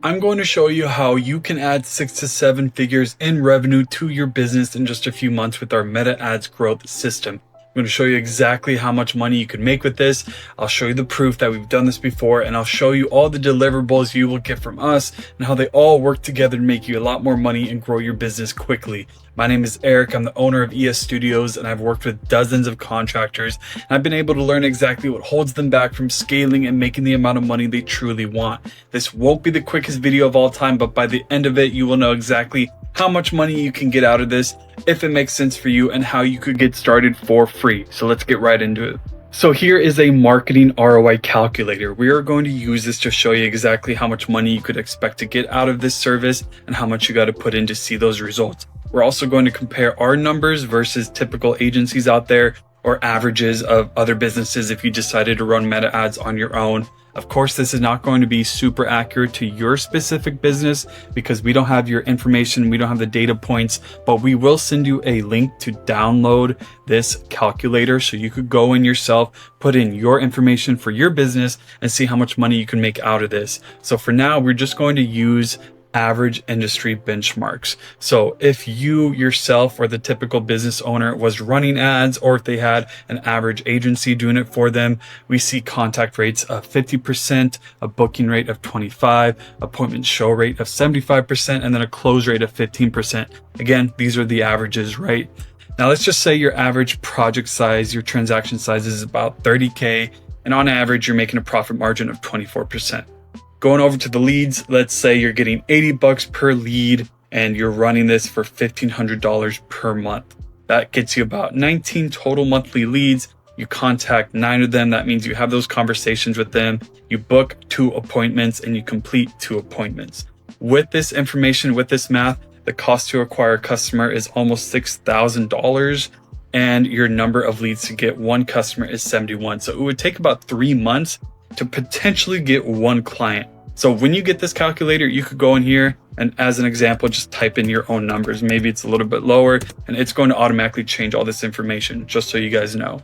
I'm going to show you how you can add 6 to 7 figures in revenue to your business in just a few months with our Meta Ads growth system. I'm going to show you exactly how much money you can make with this. I'll show you the proof that we've done this before, and I'll show you all the deliverables you will get from us and how they all work together to make you a lot more money and grow your business quickly. My name is Eric. I'm the owner of ES Studios, and I've worked with dozens of contractors, and I've been able to learn exactly what holds them back from scaling and making the amount of money they truly want. This won't be the quickest video of all time, but by the end of it, you will know exactly how much money you can get out of this, if it makes sense for you, and how you could get started for free. So let's get right into it. So here is a marketing ROI calculator. We are going to use this to show you exactly how much money you could expect to get out of this service and how much you got to put in to see those results. We're also going to compare our numbers versus typical agencies out there or averages of other businesses if you decided to run Meta Ads on your own. Of course, this is not going to be super accurate to your specific business because we don't have your information, we don't have the data points, but we will send you a link to download this calculator so you could go in yourself, put in your information for your business and see how much money you can make out of this. So for now, we're just going to use average industry benchmarks. So if you yourself or the typical business owner was running ads, or if they had an average agency doing it for them, we see contact rates of 50%, a booking rate of 25%, appointment show rate of 75%, and then a close rate of 15%. Again, these are the averages, right? Now let's just say your average project size, your transaction size is about 30K, and on average, you're making a profit margin of 24%. Going over to the leads, let's say you're getting $80 per lead and you're running this for $1,500 per month. That gets you about 19 total monthly leads. You contact 9 of them. That means you have those conversations with them. You book 2 appointments and you complete 2 appointments. With this information, with this math, the cost to acquire a customer is almost $6,000 and your number of leads to get 1 customer is 71. So it would take about 3 months to potentially get 1 client. So when you get this calculator, you could go in here and, as an example, just type in your own numbers. Maybe it's a little bit lower and it's going to automatically change all this information, just so you guys know.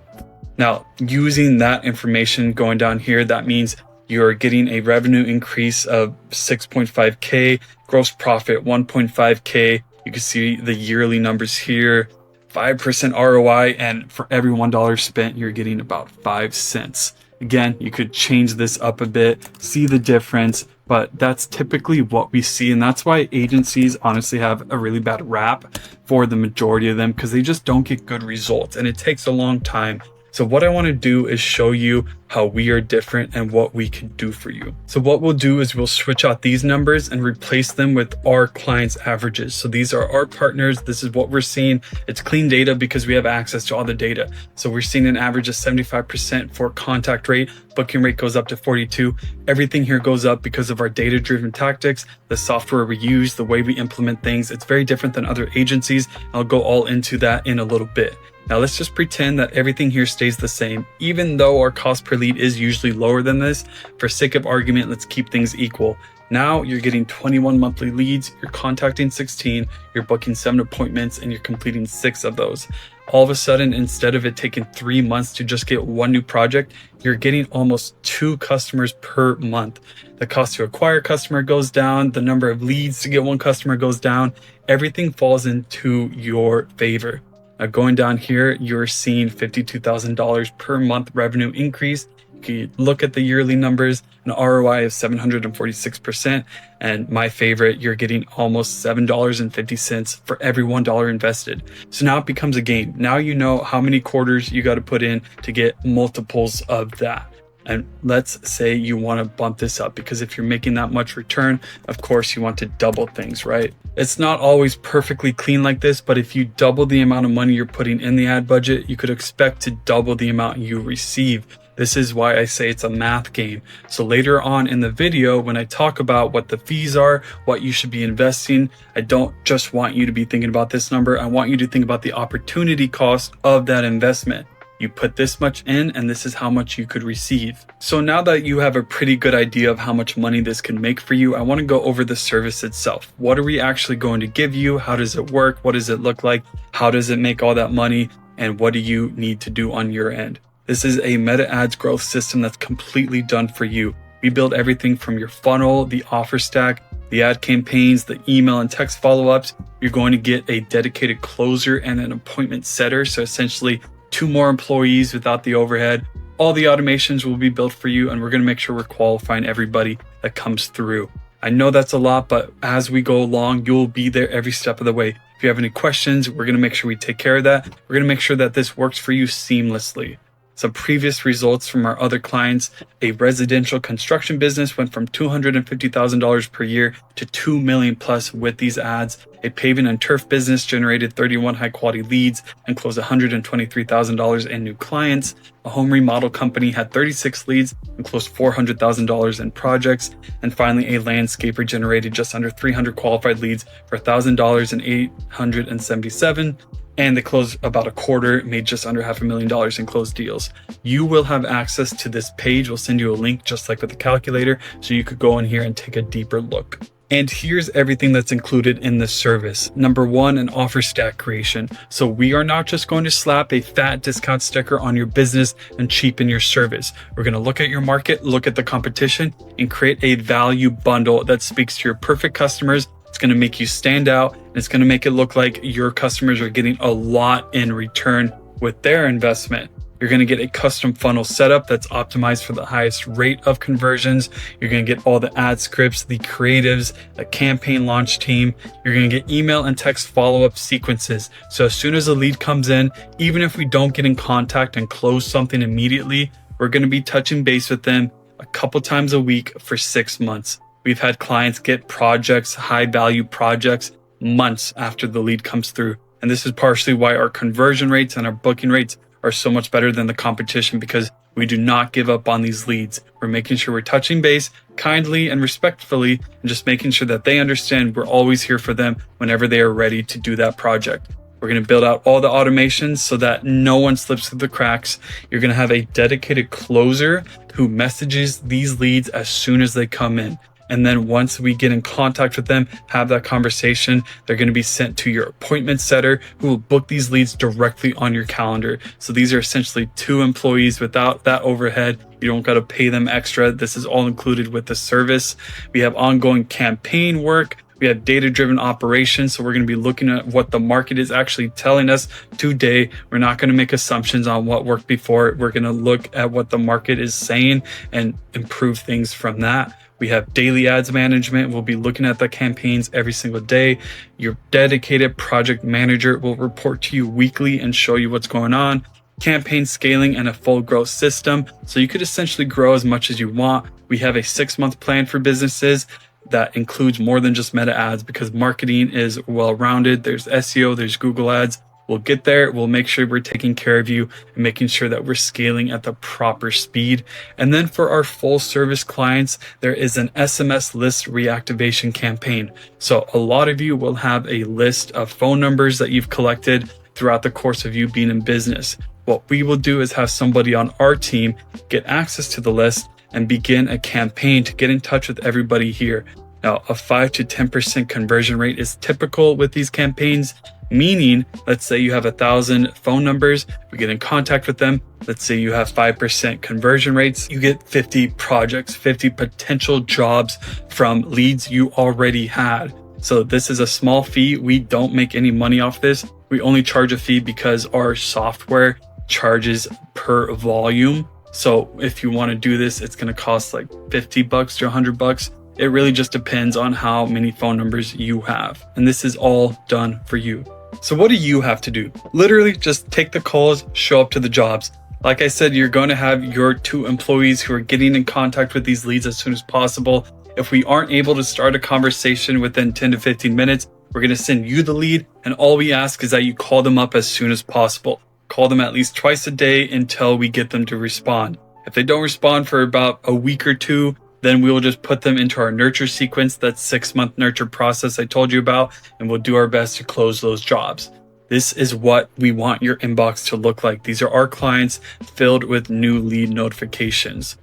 Now, using that information going down here, that means you're getting a revenue increase of 6.5K, gross profit 1.5K. You can see the yearly numbers here, 5% ROI, and for every $1 spent, you're getting about 5 cents. Again, you could change this up a bit, see the difference, but that's typically what we see. And that's why agencies honestly have a really bad rap for the majority of them, because they just don't get good results and it takes a long time. So what I want to do is show you how we are different and what we can do for you. So what we'll do is we'll switch out these numbers and replace them with our clients' averages. So these are our partners. This is what we're seeing. It's clean data because we have access to all the data. So we're seeing an average of 75% for contact rate. Booking rate goes up to 42. Everything here goes up because of our data-driven tactics, the software we use, the way we implement things. It's very different than other agencies. I'll go all into that in a little bit. Now let's just pretend that everything here stays the same, even though our cost per lead is usually lower than this. For sake of argument, let's keep things equal. Now you're getting 21 monthly leads, you're contacting 16, you're booking 7 appointments, and you're completing 6 of those. All of a sudden, instead of it taking 3 months to just get 1 new project, you're getting almost 2 customers per month. The cost to acquire a customer goes down, the number of leads to get 1 customer goes down, everything falls into your favor. Now going down here, you're seeing $52,000 per month revenue increase. You look at the yearly numbers, an ROI of 746%, and my favorite, you're getting almost $7.50 for every $1 invested. So now it becomes a game. Now you know how many quarters you got to put in to get multiples of that. And let's say you want to bump this up, because if you're making that much return, of course you want to double things, right? It's not always perfectly clean like this, but if you double the amount of money you're putting in the ad budget, you could expect to double the amount you receive. This is why I say it's a math game. So later on in the video, when I talk about what the fees are, what you should be investing, I don't just want you to be thinking about this number. I want you to think about the opportunity cost of that investment. You put this much in and this is how much you could receive. So now that you have a pretty good idea of how much money this can make for you, I want to go over the service itself. What are we actually going to give you? How does it work? What does it look like? How does it make all that money? And what do you need to do on your end? This is a Meta Ads growth system that's completely done for you. We build everything from your funnel, the offer stack, the ad campaigns, the email and text follow-ups. You're going to get a dedicated closer and an appointment setter. So essentially 2 more employees without the overhead. All the automations will be built for you, and we're going to make sure we're qualifying everybody that comes through. I know that's a lot, but as we go along, you'll be there every step of the way. If you have any questions, we're going to make sure we take care of that. We're going to make sure that this works for you seamlessly. Some previous results from our other clients: a residential construction business went from $250,000 per year to $2 million plus with these ads. A paving and turf business generated 31 high quality leads and closed $123,000 in new clients. A home remodel company had 36 leads and closed $400,000 in projects. And finally, a landscaper generated just under 300 qualified leads for $1,000 and 877. And they closed about a quarter, made just under $500,000 in closed deals. You will have access to this page. We'll send you a link just like with the calculator, so you could go in here and take a deeper look. And here's everything that's included in this service. Number 1, an offer stack creation. So we are not just going to slap a fat discount sticker on your business and cheapen your service. We're going to look at your market, look at the competition, and create a value bundle that speaks to your perfect customers. It's going to make you stand out, and it's going to make it look like your customers are getting a lot in return with their investment. You're going to get a custom funnel setup that's optimized for the highest rate of conversions. You're going to get all the ad scripts, the creatives, a campaign launch team. You're going to get email and text follow-up sequences. So as soon as a lead comes in, even if we don't get in contact and close something immediately, we're going to be touching base with them a couple times a week for 6 months. We've had clients get projects, high value projects, months after the lead comes through. And this is partially why our conversion rates and our booking rates are so much better than the competition, because we do not give up on these leads. We're making sure we're touching base kindly and respectfully, and just making sure that they understand we're always here for them whenever they are ready to do that project. We're going to build out all the automations so that no one slips through the cracks. You're going to have a dedicated closer who messages these leads as soon as they come in. And then once we get in contact with them, have that conversation, they're going to be sent to your appointment setter who will book these leads directly on your calendar. So these are essentially 2 employees without that overhead. You don't got to pay them extra. This is all included with the service. We have ongoing campaign work. We have data-driven operations. So we're going to be looking at what the market is actually telling us today. We're not going to make assumptions on what worked before. We're going to look at what the market is saying and improve things from that. We have daily ads management. We'll be looking at the campaigns every single day. Your dedicated project manager will report to you weekly and show you what's going on. Campaign scaling and a full growth system. So you could essentially grow as much as you want. We have a 6-month plan for businesses that includes more than just meta ads, because marketing is well-rounded. There's SEO, there's Google ads. We'll get there. We'll make sure we're taking care of you and making sure that we're scaling at the proper speed. And then for our full service clients, there is an SMS list reactivation campaign. So a lot of you will have a list of phone numbers that you've collected throughout the course of you being in business. What we will do is have somebody on our team get access to the list and begin a campaign to get in touch with everybody here. Now, a 5 to 10% conversion rate is typical with these campaigns. Meaning, let's say you have 1,000 phone numbers, we get in contact with them. Let's say you have 5% conversion rates, you get 50 projects, 50 potential jobs from leads you already had. So this is a small fee. We don't make any money off this. We only charge a fee because our software charges per volume. So if you want to do this, it's going to cost like $50 to $100. It really just depends on how many phone numbers you have. And this is all done for you. So what do you have to do? Literally just take the calls, show up to the jobs. Like I said, you're going to have your 2 employees who are getting in contact with these leads as soon as possible. If we aren't able to start a conversation within 10 to 15 minutes, we're going to send you the lead. And all we ask is that you call them up as soon as possible. Call them at least twice a day until we get them to respond. If they don't respond for about a week or 2, then we will just put them into our nurture sequence, that 6-month nurture process I told you about, and we'll do our best to close those jobs. This is what we want your inbox to look like. These are our clients filled with new lead notifications.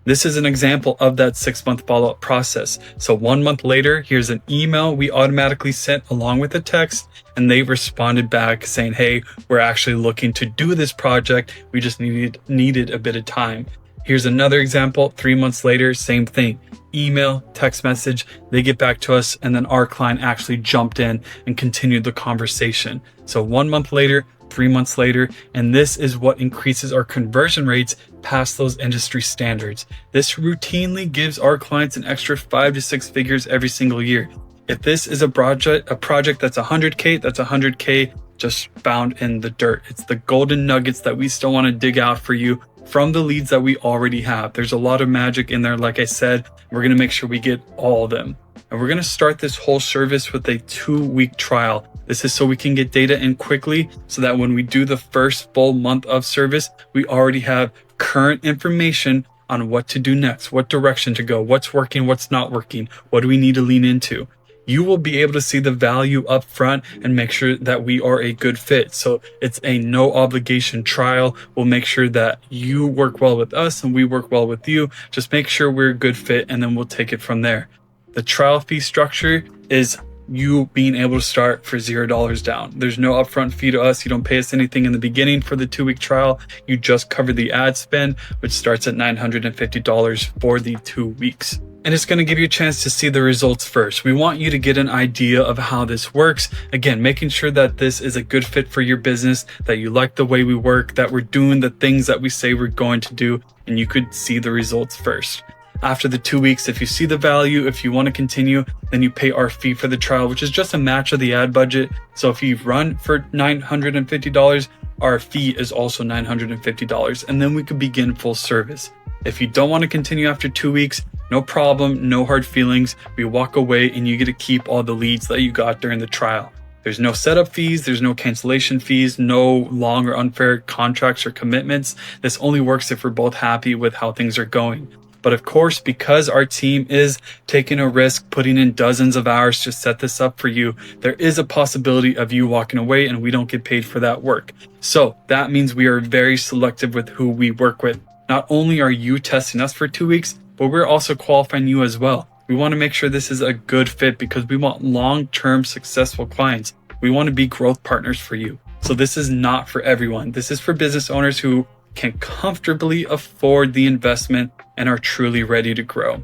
This is an example of that 6-month follow-up process. So 1 month later, here's an email we automatically sent along with a text, and they responded back saying, hey, we're actually looking to do this project. We just needed a bit of time. Here's another example. 3 months later, same thing. Email, text message, they get back to us, and then our client actually jumped in and continued the conversation. So 1 month later, 3 months later, and this is what increases our conversion rates past those industry standards. This routinely gives our clients an extra 5 to 6 figures every single year. If this is a project that's 100K, that's 100K just found in the dirt. It's the golden nuggets that we still want to dig out for you from the leads that we already have. There's a lot of magic in there. Like I said, we're going to make sure we get all of them. And we're going to start this whole service with a 2-week trial. This is so we can get data in quickly so that when we do the first full month of service, we already have current information on what to do next, what direction to go, what's working, what's not working, what do we need to lean into. You will be able to see the value up front and make sure that we are a good fit. So it's a no obligation trial. We'll make sure that you work well with us and we work well with you. Just make sure we're a good fit, and then we'll take it from there. The trial fee structure is you being able to start for $0 down. There's no upfront fee to us. You don't pay us anything in the beginning for the 2-week trial. You just cover the ad spend, which starts at $950 for the 2 weeks. And it's going to give you a chance to see the results first. We want you to get an idea of how this works. Again, making sure that this is a good fit for your business, that you like the way we work, that we're doing the things that we say we're going to do, and you could see the results first. After the 2 weeks, if you see the value, if you want to continue, then you pay our fee for the trial, which is just a match of the ad budget. So if you've run for $950, our fee is also $950, and then we could begin full service. If you don't want to continue after 2 weeks, no problem, no hard feelings. We walk away and you get to keep all the leads that you got during the trial. There's no setup fees, there's no cancellation fees, no long or unfair contracts or commitments. This only works if we're both happy with how things are going. But of course, because our team is taking a risk, putting in dozens of hours to set this up for you, there is a possibility of you walking away and we don't get paid for that work. So that means we are very selective with who we work with. Not only are you testing us for 2 weeks, but we're also qualifying you as well. We want to make sure this is a good fit because we want long-term successful clients. We want to be growth partners for you. So this is not for everyone. This is for business owners who can comfortably afford the investment and are truly ready to grow.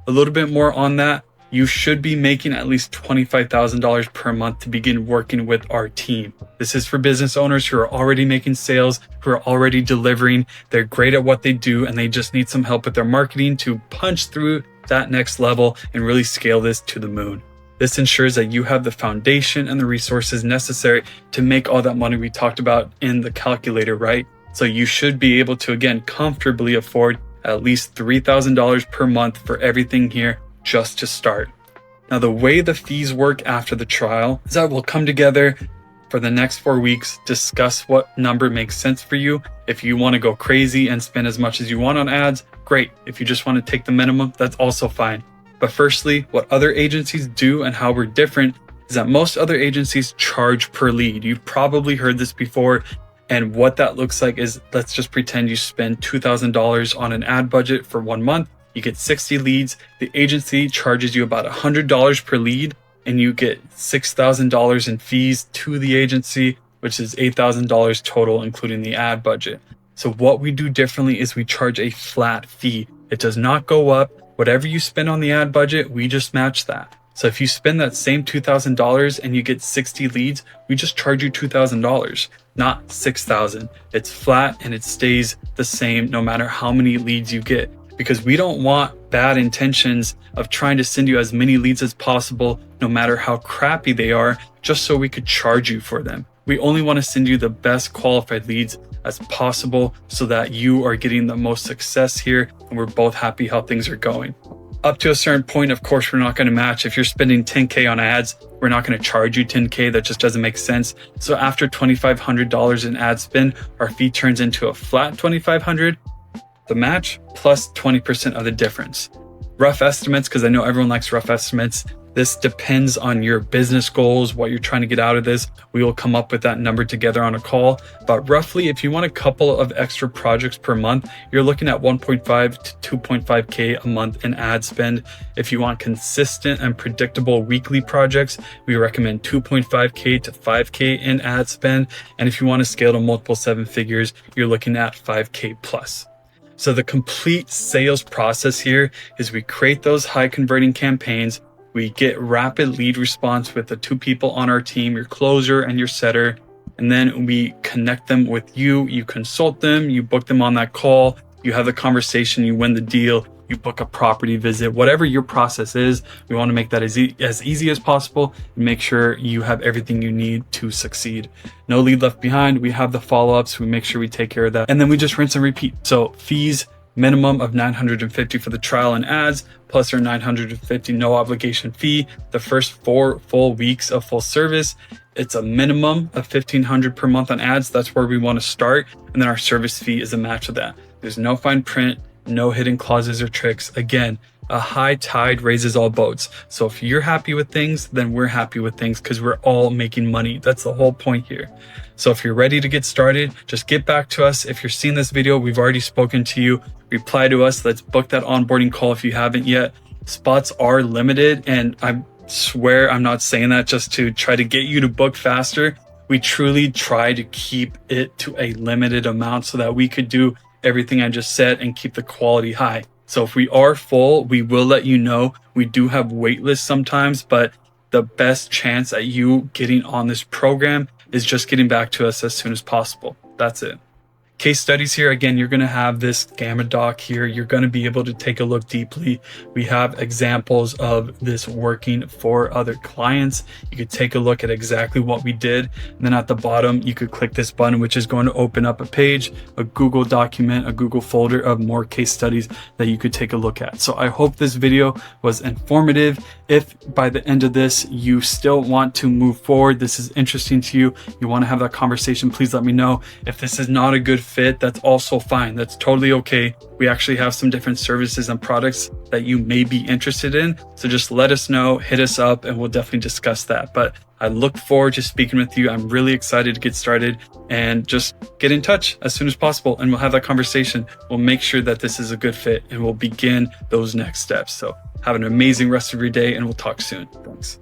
A little bit more on that. You should be making at least $25,000 per month to begin working with our team. This is for business owners who are already making sales, who are already delivering. They're great at what they do, and they just need some help with their marketing to punch through that next level and really scale this to the moon. This ensures that you have the foundation and the resources necessary to make all that money we talked about in the calculator, right? So you should be able to, again, comfortably afford at least $3,000 per month for everything here just to start. Now, the way the fees work after the trial is that we'll come together for the next 4 weeks, discuss what number makes sense for you. If you want to go crazy and spend as much as you want on ads, great. If you just want to take the minimum, that's also fine. But firstly, what other agencies do and how we're different is that most other agencies charge per lead. You've probably heard this before. And what that looks like is, let's just pretend you spend $2,000 on an ad budget for 1 month. You get 60 leads. The agency charges you about $100 per lead, and you get $6,000 in fees to the agency, which is $8,000 total, including the ad budget. So what we do differently is we charge a flat fee. It does not go up. Whatever you spend on the ad budget, we just match that. So if you spend that same $2,000 and you get 60 leads, we just charge you $2,000, not $6,000. It's flat and it stays the same no matter how many leads you get, because we don't want bad intentions of trying to send you as many leads as possible, no matter how crappy they are, just so we could charge you for them. We only want to send you the best qualified leads as possible so that you are getting the most success here and we're both happy how things are going. Up to a certain point, of course, we're not going to match. If you're spending $10K on ads, we're not going to charge you $10K. That just doesn't make sense. So after $2,500 in ad spend, our fee turns into a flat $2,500, the match plus 20% of the difference. Rough estimates, because I know everyone likes rough estimates. This depends on your business goals, what you're trying to get out of this. We will come up with that number together on a call. But roughly, if you want a couple of extra projects per month, you're looking at 1.5 to 2.5K a month in ad spend. If you want consistent and predictable weekly projects, we recommend 2.5K to 5K in ad spend. And if you want to scale to multiple 7 figures, you're looking at 5K plus. So the complete sales process here is we create those high converting campaigns. We get rapid lead response with the 2 people on our team, your closer and your setter. And then we connect them with you. You consult them, you book them on that call, you have the conversation, you win the deal, you book a property visit, whatever your process is. We want to make that as easy as possible and make sure you have everything you need to succeed. No lead left behind. We have the follow-ups. We make sure we take care of that. And then we just rinse and repeat. So fees, minimum of $950 for the trial and ads, plus our $950 no obligation fee. The first 4 full weeks of full service, it's a minimum of $1,500 per month on ads. That's where we want to start. And then our service fee is a match of that. There's no fine print, no hidden clauses or tricks. Again, a high tide raises all boats. So if you're happy with things, then we're happy with things because we're all making money. That's the whole point here. So if you're ready to get started, just get back to us. If you're seeing this video, we've already spoken to you. Reply to us. Let's book that onboarding call if you haven't yet. Spots are limited, and I swear I'm not saying that just to try to get you to book faster. We truly try to keep it to a limited amount so that we could do everything I just said and keep the quality high. So if we are full, we will let you know. We do have wait lists sometimes, but the best chance at you getting on this program is just getting back to us as soon as possible. That's it. Case studies here, again, you're going to have this Gamma doc here. You're going to be able to take a look deeply. We have examples of this working for other clients. You could take a look at exactly what we did. And then at the bottom, you could click this button, which is going to open up a page, a Google document, a Google folder of more case studies that you could take a look at. So I hope this video was informative. If by the end of this, you still want to move forward, this is interesting to you, you want to have that conversation, please let me know. If this is not a good fit, that's also fine. That's totally okay. We actually have some different services and products that you may be interested in. So just let us know, hit us up, and we'll definitely discuss that. But I look forward to speaking with you. I'm really excited to get started, and just get in touch as soon as possible and we'll have that conversation. We'll make sure that this is a good fit and we'll begin those next steps. So have an amazing rest of your day, and we'll talk soon. Thanks.